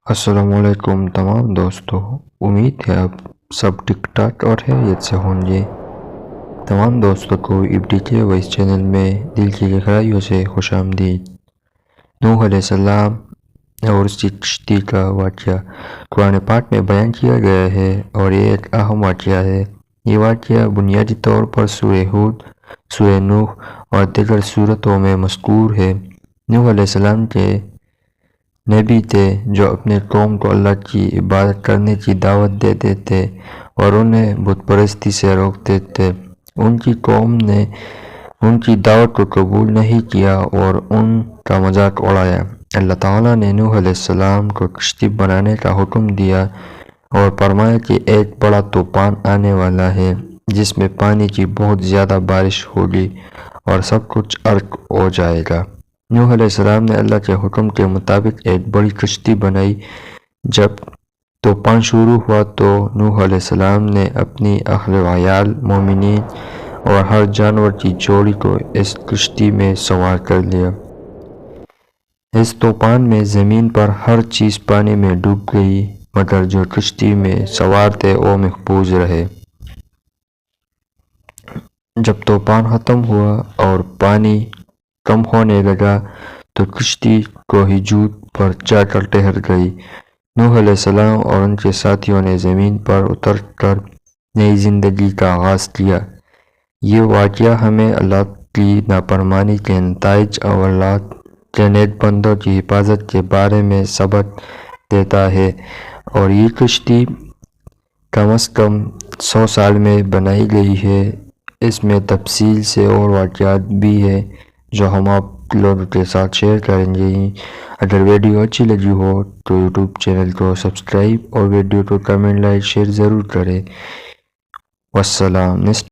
السلام علیکم تمام دوستوں، امید ہے آپ سب ٹھیک ٹھاک اور خیریت سے ہوں گے۔ تمام دوستوں کو FDK وائس چینل میں دل کی گہرائیوں سے خوش آمدید۔ نوح علیہ السلام اور اس کی کشتی کا واقعہ قرآن پاک میں بیان کیا گیا ہے اور یہ ایک اہم واقعہ ہے۔ یہ واقعہ بنیادی طور پر سورہ ہود، سورہ نوح اور دیگر سورتوں میں مذکور ہے۔ نوح علیہ السلام کے نبی تھے جو اپنے قوم کو اللہ کی عبادت کرنے کی دعوت دیتے تھے اور انہیں بت پرستی سے روکتے تھے۔ ان کی قوم نے ان کی دعوت کو قبول نہیں کیا اور ان کا مذاق اڑایا۔ اللہ تعالیٰ نے نوح علیہ السلام کو کشتی بنانے کا حکم دیا اور فرمایا کہ ایک بڑا طوفان آنے والا ہے جس میں پانی کی بہت زیادہ بارش ہوگی اور سب کچھ غرق ہو جائے گا۔ نوح علیہ السلام نے اللہ کے حکم کے مطابق ایک بڑی کشتی بنائی۔ جب طوفان شروع ہوا تو نوح علیہ السلام نے اپنی اہل و عیال، مومنین اور ہر جانور کی جوڑی کو اس کشتی میں سوار کر لیا۔ اس طوفان میں زمین پر ہر چیز پانی میں ڈوب گئی مگر جو کشتی میں سوار تھے وہ محفوظ رہے۔ جب طوفان ختم ہوا اور پانی کم ہونے لگا تو کشتی کوہ جود پر جا کر ٹھہر گئی۔ نوح علیہ السلام اور ان کے ساتھیوں نے زمین پر اتر کر نئی زندگی کا آغاز کیا۔ یہ واقعہ ہمیں اللہ کی نافرمانی کے نتائج اور اللہ کے نیک بندوں کی حفاظت کے بارے میں سبق دیتا ہے، اور یہ کشتی کم از کم 100 سال میں بنائی گئی ہے۔ اس میں تفصیل سے اور واقعات بھی ہیں جو ہم آپ لوگوں کے ساتھ شیئر کریں گے۔ اگر ویڈیو اچھی لگی ہو تو یوٹیوب چینل کو سبسکرائب اور ویڈیو کو کمنٹ، لائک، شیئر ضرور کریں۔ والسلام۔